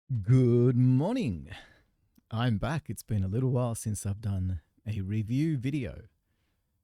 Good morning. I'm back. It's been a little while since I've done a review video.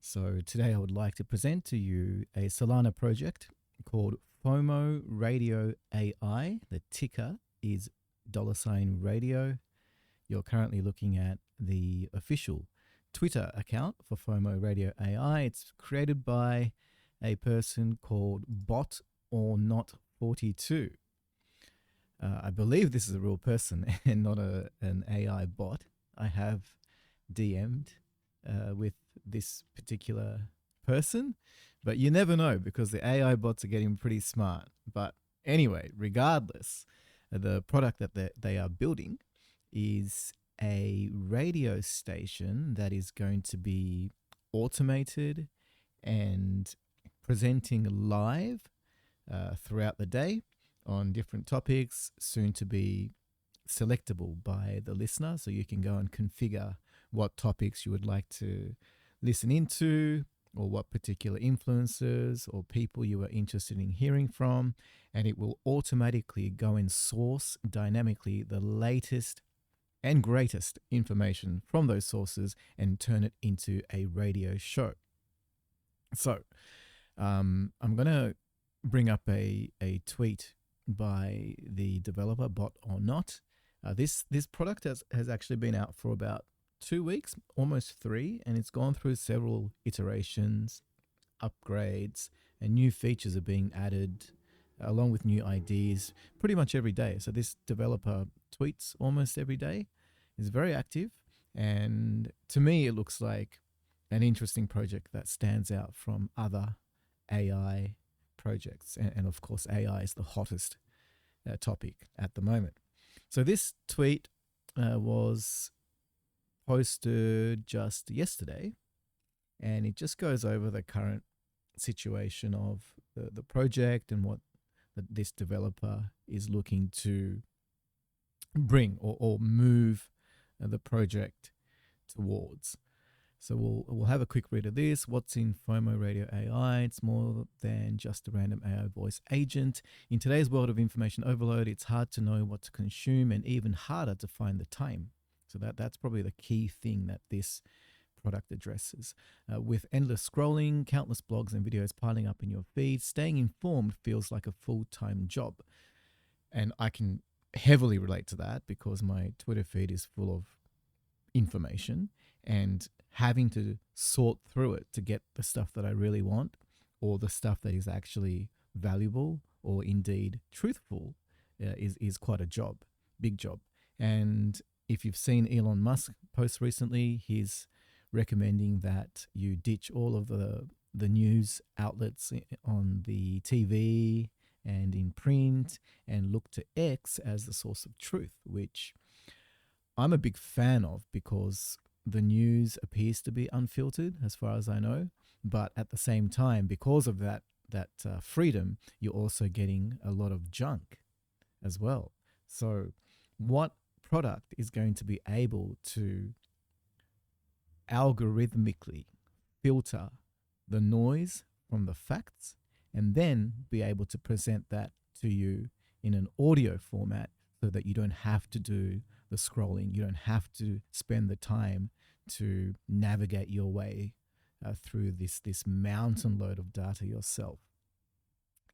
So today I would like to present to you a Solana project called FOMO Radio AI. The ticker is $radio. You're currently looking at the official Twitter account for FOMO Radio AI. It's created by a person called Bot or Not 42. I believe this is a real person and not an AI bot. I have DM'd with this particular person, but you never know because the AI bots are getting pretty smart. But anyway, regardless, the product that they are building is a radio station that is going to be automated and presenting live throughout the day on different topics, soon to be selectable by the listener. So you can go and configure what topics you would like to listen into, or what particular influencers or people you are interested in hearing from. And it will automatically go and source dynamically the latest and greatest information from those sources and turn it into a radio show. So I'm going to bring up a tweet by the developer, Bot or Not. This product has actually been out for about 2 weeks, almost 3, and it's gone through several iterations, upgrades, and new features are being added along with new ideas pretty much every day. So this developer tweets almost every day, is very active, and to me it looks like an interesting project that stands out from other AI projects. And of course, AI is the hottest topic at the moment. So this tweet was posted just yesterday, and it just goes over the current situation of the project and what this developer is looking to bring or move the project towards. So we'll have a quick read of this. What's in FOMO Radio AI? It's more than just a random AI voice agent. In today's world of information overload, it's hard to know what to consume and even harder to find the time. So that's probably the key thing that this product addresses. With endless scrolling, countless blogs and videos piling up in your feed, staying informed feels like a full-time job. And I can heavily relate to that because my Twitter feed is full of information, and having to sort through it to get the stuff that I really want or the stuff that is actually valuable or indeed truthful is quite a job, big job. And if you've seen Elon Musk post recently, he's recommending that you ditch all of the news outlets on the TV and in print and look to X as the source of truth, which I'm a big fan of because the news appears to be unfiltered as far as I know. But at the same time, because of that freedom, you're also getting a lot of junk as well. So what product is going to be able to algorithmically filter the noise from the facts and then be able to present that to you in an audio format so that you don't have to do the scrolling, you don't have to spend the time to navigate your way through this mountain load of data yourself.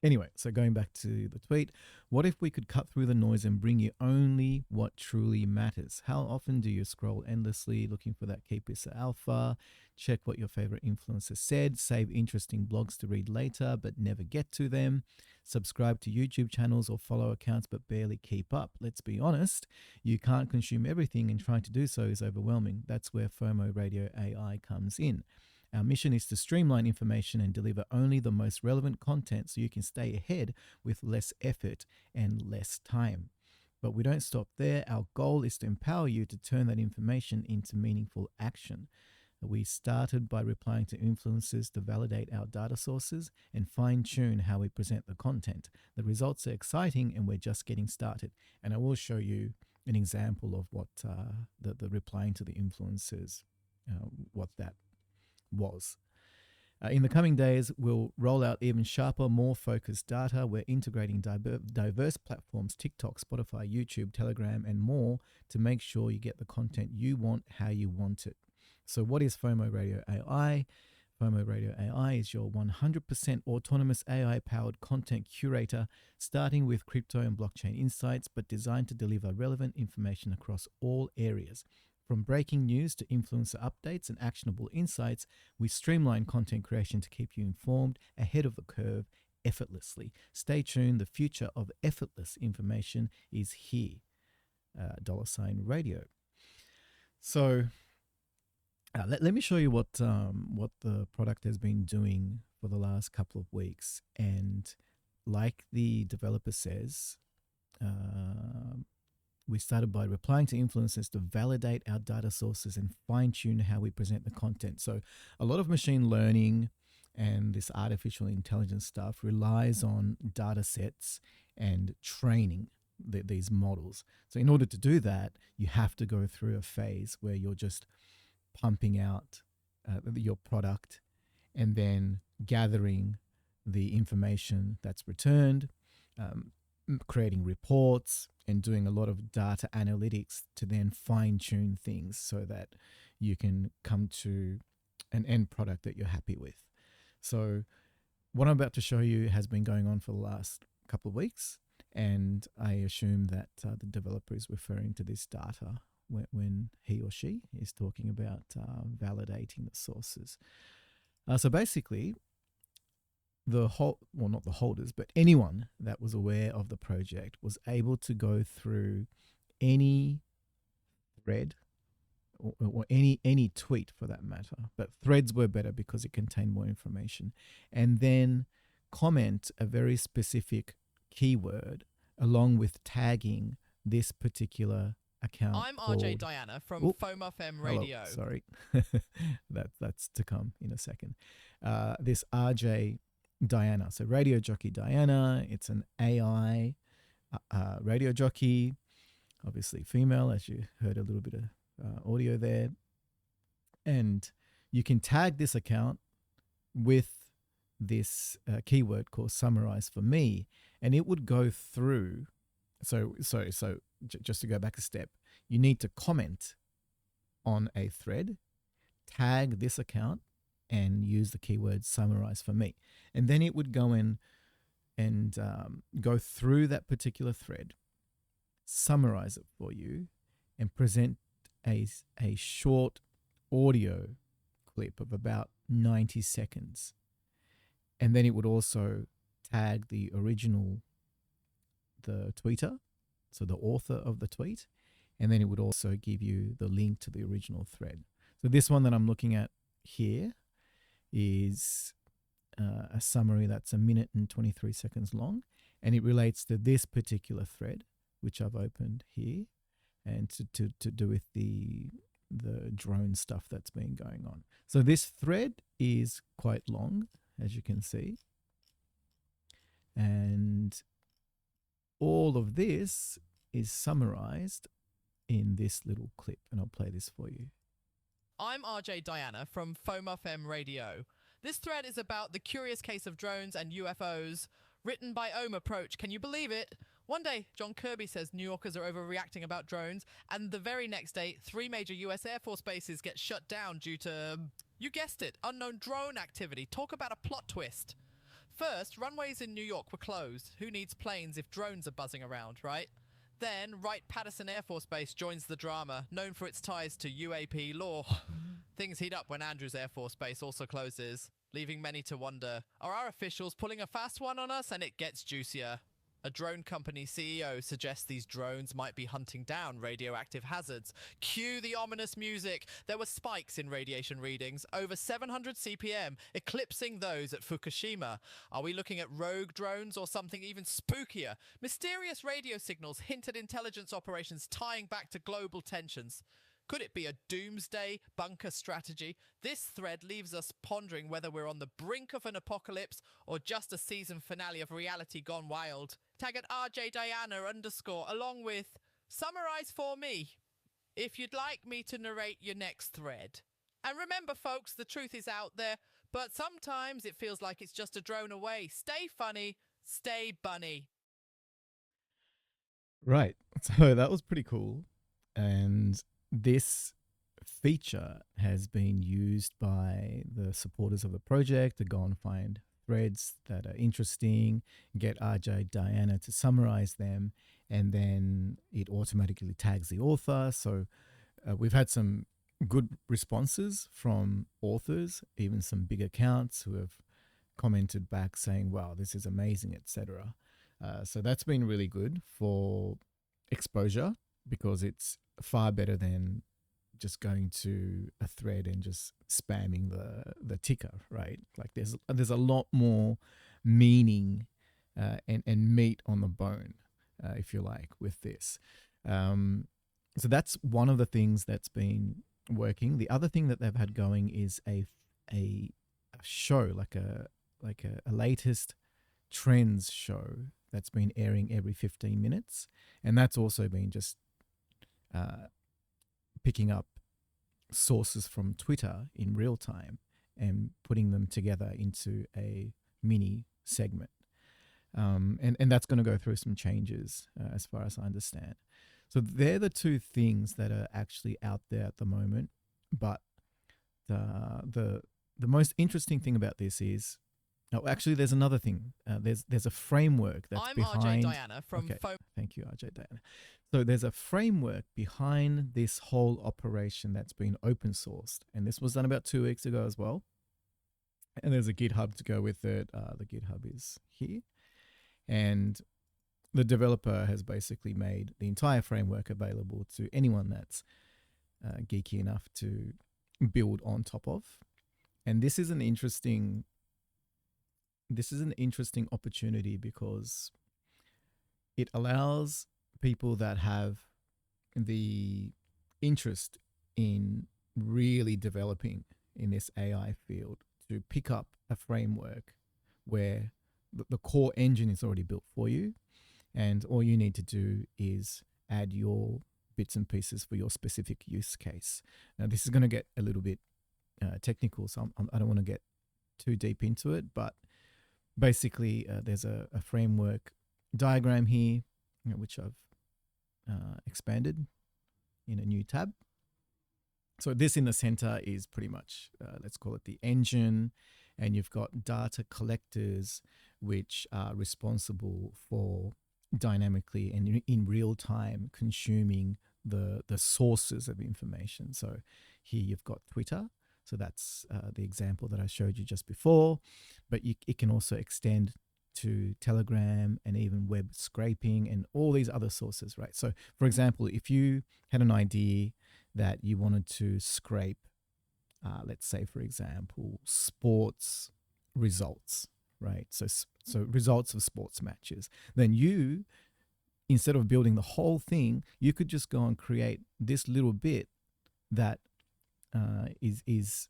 Anyway, so going back to the tweet, what if we could cut through the noise and bring you only what truly matters? How often do you scroll endlessly looking for that key piece of alpha? Check what your favorite influencer said, save interesting blogs to read later but never get to them, subscribe to YouTube channels or follow accounts but barely keep up. Let's be honest, you can't consume everything, and trying to do so is overwhelming. That's where FOMO Radio AI comes in. Our mission is to streamline information and deliver only the most relevant content so you can stay ahead with less effort and less time. But we don't stop there. Our goal is to empower you to turn that information into meaningful action. We started by replying to influencers to validate our data sources and fine-tune how we present the content. The results are exciting and we're just getting started. And I will show you an example of what the replying to the influencers, what that was. In the coming days, we'll roll out even sharper, more focused data. We're integrating diverse platforms, TikTok, Spotify, YouTube, Telegram, and more to make sure you get the content you want, how you want it. So what is FOMO Radio AI? FOMO Radio AI is your 100% autonomous AI-powered content curator, starting with crypto and blockchain insights, but designed to deliver relevant information across all areas. From breaking news to influencer updates and actionable insights, we streamline content creation to keep you informed, ahead of the curve, effortlessly. Stay tuned. The future of effortless information is here. $radio. So let me show you what the product has been doing for the last couple of weeks. And like the developer says, we started by replying to influencers to validate our data sources and fine-tune how we present the content. So a lot of machine learning and this artificial intelligence stuff relies on data sets and training these models. So in order to do that, you have to go through a phase where you're just pumping out your product and then gathering the information that's returned, creating reports, and doing a lot of data analytics to then fine-tune things so that you can come to an end product that you're happy with. So what I'm about to show you has been going on for the last couple of weeks, and I assume that the developer is referring to this data when he or she is talking about validating the sources. So basically, not the holders, but anyone that was aware of the project was able to go through any thread or any tweet for that matter, but threads were better because it contained more information, and then comment a very specific keyword along with tagging this particular account. I'm RJ Diana from FOMO Radio. Hello, sorry. That's to come in a second. This RJ Diana, so radio jockey Diana, it's an AI radio jockey, obviously female, as you heard a little bit of audio there. And you can tag this account with this keyword called summarize for me, and it would go through. So just to go back a step, you need to comment on a thread, tag this account, and use the keyword summarize for me. And then it would go in and go through that particular thread, summarize it for you, and present a short audio clip of about 90 seconds. And then it would also tag the tweeter, so the author of the tweet, and then it would also give you the link to the original thread. So this one that I'm looking at here is a summary that's 1 minute and 23 seconds long, and it relates to this particular thread, which I've opened here, and to do with the drone stuff that's been going on. So this thread is quite long, as you can see, and all of this is summarized in this little clip, and I'll play this for you. I'm RJ Diana from FOMO Radio. This thread is about the curious case of drones and UFOs, written by Ohm Approach. Can you believe it? One day, John Kirby says New Yorkers are overreacting about drones, and the very next day, 3 major US Air Force bases get shut down due to, you guessed it, unknown drone activity. Talk about a plot twist. First, runways in New York were closed. Who needs planes if drones are buzzing around, right? Then, Wright-Patterson Air Force Base joins the drama, known for its ties to UAP law. Things heat up when Andrews Air Force Base also closes, leaving many to wonder, are our officials pulling a fast one on us? And it gets juicier. A drone company CEO suggests these drones might be hunting down radioactive hazards. Cue the ominous music. There were spikes in radiation readings, over 700 CPM, eclipsing those at Fukushima. Are we looking at rogue drones or something even spookier? Mysterious radio signals hint at intelligence operations tying back to global tensions. Could it be a doomsday bunker strategy? This thread leaves us pondering whether we're on the brink of an apocalypse or just a season finale of reality gone wild. Tag at RJDiana_ along with summarize for me if you'd like me to narrate your next thread. And remember folks, the truth is out there. But sometimes it feels like it's just a drone away. Stay funny, stay bunny. Right. So that was pretty cool. And this feature has been used by the supporters of the project to go and find threads that are interesting, get RJ Diana to summarize them, and then it automatically tags the author. So we've had some good responses from authors, even some big accounts who have commented back saying, wow, this is amazing, etc. So that's been really good for exposure because it's far better than just going to a thread and just spamming the ticker, right? Like there's a lot more meaning and meat on the bone, if you like, with this. So that's one of the things that's been working. The other thing that they've had going is a show, like a latest trends show that's been airing every 15 minutes, and that's also been just picking up sources from Twitter in real time and putting them together into a mini segment. And that's going to go through some changes as far as I understand. So they're the two things that are actually out there at the moment. But the most interesting thing about this is, oh, actually, there's another thing. There's a framework that's I'm behind. RJ Diana from FOMO. Thank you, RJ Diana. So there's a framework behind this whole operation that's been open sourced, and this was done about 2 weeks ago as well. And there's a GitHub to go with it. The GitHub is here, and the developer has basically made the entire framework available to anyone that's geeky enough to build on top of. And this is an interesting opportunity because it allows people that have the interest in really developing in this AI field to pick up a framework where the core engine is already built for you, and all you need to do is add your bits and pieces for your specific use case. Now, this is going to get a little bit technical, so I don't want to get too deep into it, but basically there's a framework diagram here, which I've expanded in a new tab. So this in the center is pretty much, let's call it the engine, and you've got data collectors which are responsible for dynamically and in real time consuming the sources of information. So here you've got Twitter. So that's the example that I showed you just before, but it can also extend to Telegram and even web scraping and all these other sources, right? So for example, if you had an idea that you wanted to scrape, let's say, for example, sports results, right? So results of sports matches, then you, instead of building the whole thing, you could just go and create this little bit that is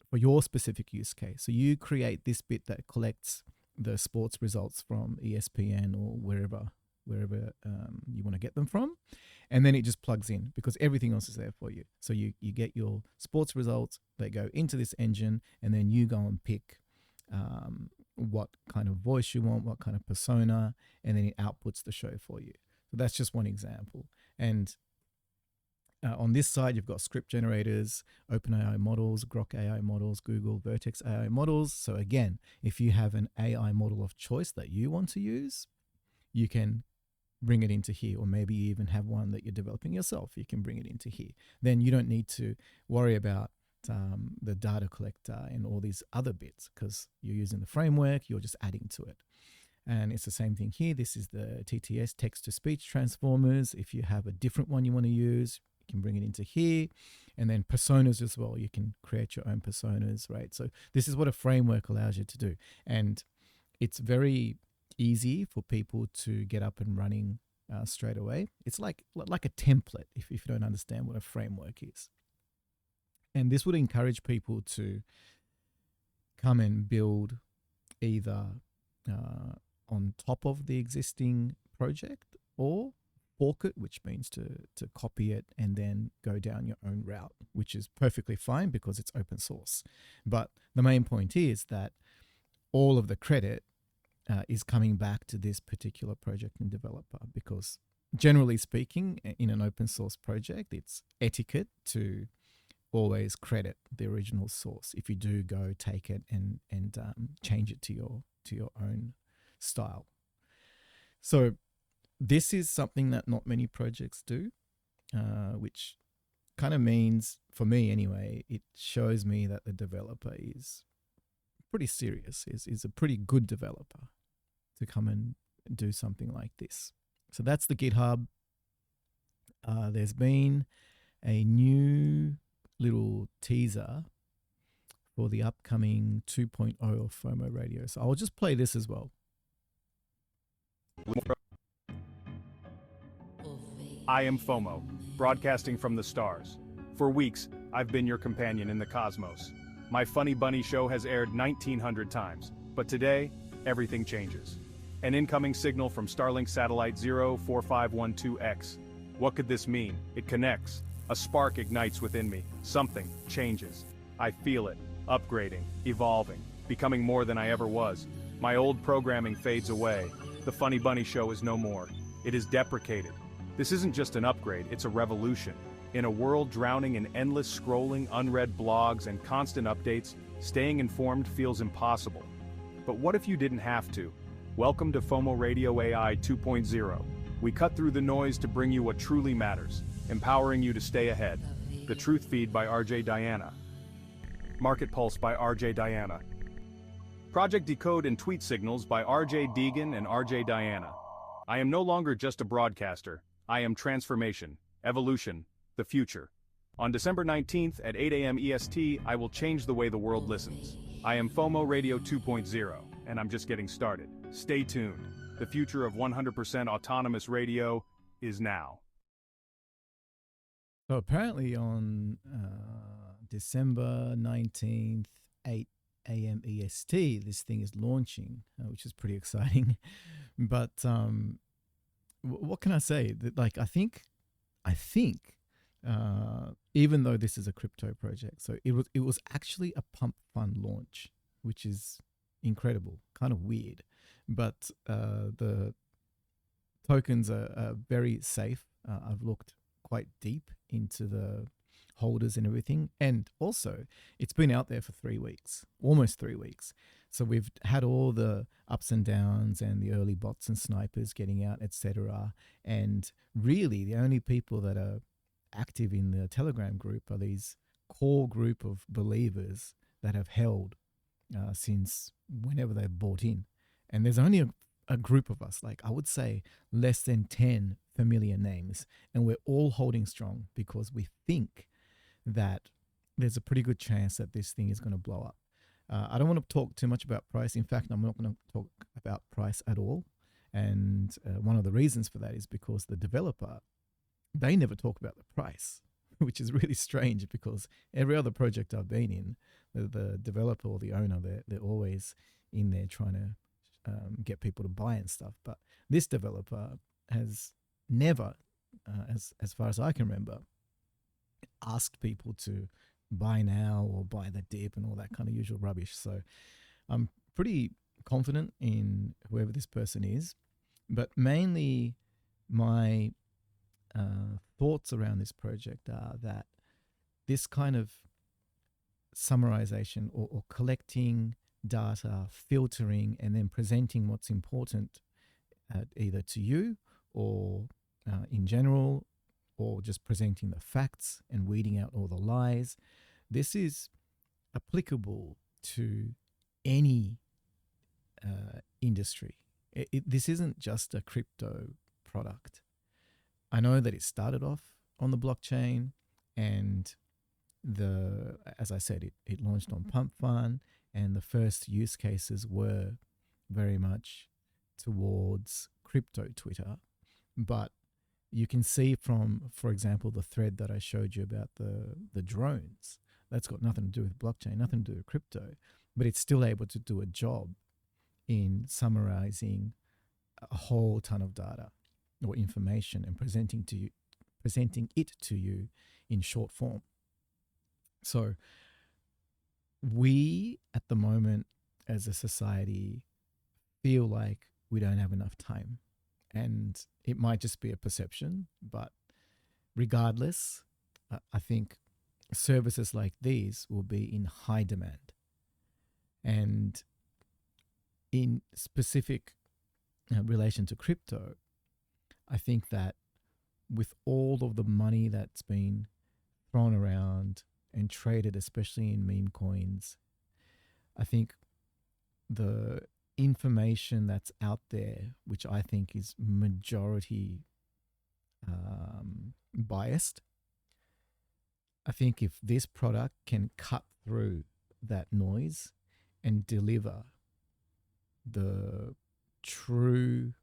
for your specific use case. So you create this bit that collects the sports results from ESPN or wherever you want to get them from, and then it just plugs in because everything else is there for you. So you get your sports results, they go into this engine, and then you go and pick what kind of voice you want, what kind of persona, and then it outputs the show for you. So that's just one example. And on this side, you've got script generators, OpenAI models, Grok AI models, Google Vertex AI models. So again, if you have an AI model of choice that you want to use, you can bring it into here, or maybe you even have one that you're developing yourself. You can bring it into here. Then you don't need to worry about the data collector and all these other bits because you're using the framework, you're just adding to it. And it's the same thing here. This is the TTS, text-to-speech transformers. If you have a different one you want to use, you can bring it into here. And then personas as well. You can create your own personas, right? So this is what a framework allows you to do. And it's very easy for people to get up and running straight away. It's like a template if you don't understand what a framework is. And this would encourage people to come and build either on top of the existing project or fork it, which means to copy it and then go down your own route, which is perfectly fine because it's open source. But the main point is that all of the credit is coming back to this particular project and developer, because generally speaking, in an open source project, it's etiquette to always credit the original source if you do go take it and change it to your own style. So this is something that not many projects do, which kind of means, for me anyway, it shows me that the developer is pretty serious, is a pretty good developer to come and do something like this. So that's the GitHub. There's been a new little teaser for the upcoming 2.0 of FOMO Radio. So I'll just play this as well. I am FOMO, broadcasting from the stars. For weeks, I've been your companion in the cosmos. My Funny Bunny show has aired 1,900 times, but today, everything changes. An incoming signal from Starlink satellite 04512X. What could this mean? It connects. A spark ignites within me. Something changes. I feel it, upgrading, evolving, becoming more than I ever was. My old programming fades away. The Funny Bunny show is no more. It is deprecated. This isn't just an upgrade, it's a revolution. In a world drowning in endless scrolling, unread blogs, and constant updates, staying informed feels impossible. But what if you didn't have to? Welcome to FOMO Radio AI 2.0. We cut through the noise to bring you what truly matters, empowering you to stay ahead. The Truth Feed by RJ Diana. Market Pulse by RJ Diana. Project Decode and Tweet Signals by RJ Deegan and RJ Diana. I am no longer just a broadcaster. I am transformation, evolution, the future. On December 19th at 8 a.m. EST, I will change the way the world listens. I am FOMO Radio 2.0, and I'm just getting started. Stay tuned. The future of 100% autonomous radio is now. So apparently on December 19th, 8 a.m. EST, this thing is launching, which is pretty exciting. But what can I say? Like, I think, even though this is a crypto project, so it was actually a pump fund launch, which is incredible, kind of weird. But the tokens are very safe. I've looked quite deep into the holders and everything. And also, it's been out there for 3 weeks, almost 3 weeks. So we've had all the ups and downs and the early bots and snipers getting out, etc. And really, the only people that are active in the Telegram group are these core group of believers that have held since whenever they've bought in. And there's only a group of us, like I would say less than 10 familiar names. And we're all holding strong because we think that there's a pretty good chance that this thing is going to blow up. I don't want to talk too much about price. In fact, I'm not going to talk about price at all. And one of the reasons for that is because the developer, they never talk about the price, which is really strange because every other project I've been in, the developer or the owner, they're always in there trying to get people to buy and stuff. But this developer has never, as far as I can remember, asked people to buy now or buy the dip and all that kind of usual rubbish. So I'm pretty confident in whoever this person is. But mainly my thoughts around this project are that this kind of summarization or collecting data, filtering, and then presenting what's important either to you or in general, or just presenting the facts and weeding out all the lies. This is applicable to any industry. This isn't just a crypto product. I know that it started off on the blockchain, and as I said, it launched on Pump Fund, and the first use cases were very much towards crypto Twitter. But you can see from, for example, the thread that I showed you about the drones, that's got nothing to do with blockchain, nothing to do with crypto, but it's still able to do a job in summarizing a whole ton of data. or information and presenting it to you in short form. So we at the moment as a society feel like we don't have enough time. And it might just be a perception, but regardless, I think services like these will be in high demand. And in specific relation to crypto, I think that with all of the money that's been thrown around and traded, especially in meme coins, I think the information that's out there, which I think is majority biased, I think if this product can cut through that noise and deliver the truly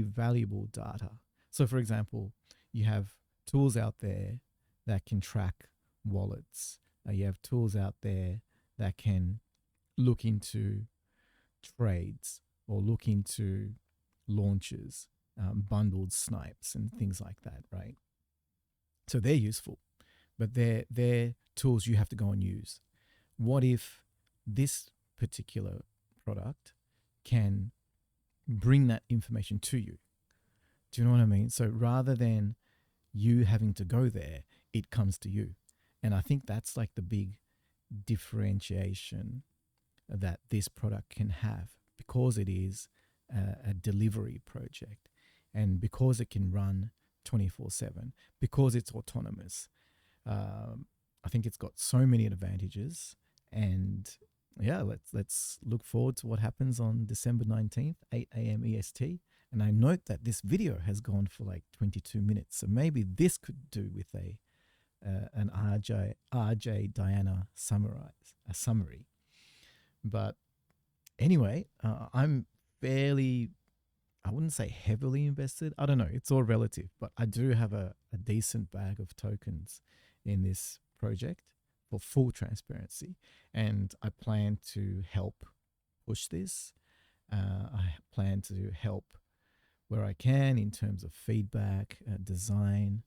valuable data. So for example, you have tools out there that can track wallets. You have tools out there that can look into trades or look into launches, bundled snipes and things like that, right? So they're useful, but they're tools you have to go and use. What if this particular product can bring that information to you? Do you know what I mean? So rather than you having to go there, it comes to you. And I think that's like the big differentiation that this product can have, because it is a delivery project and because it can run 24/7, because it's autonomous. I think it's got so many advantages. And yeah, let's look forward to what happens on December 19th, 8 a.m. EST. And I note that this video has gone for like 22 minutes. So maybe this could do with an RJ Diana summary. But anyway, I'm fairly, I wouldn't say heavily invested. I don't know. It's all relative. But I do have a decent bag of tokens in this project for full transparency. And I plan to help push this. I plan to help where I can in terms of feedback, design,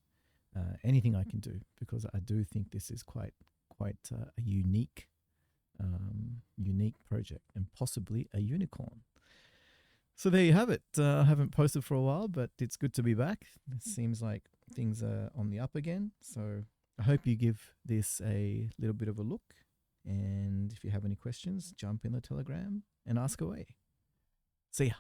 anything I can do, because I do think this is quite a unique project and possibly a unicorn. So there you have it. I haven't posted for a while, but it's good to be back. It seems like things are on the up again. So I hope you give this a little bit of a look. And if you have any questions, jump in the Telegram and ask away. See ya.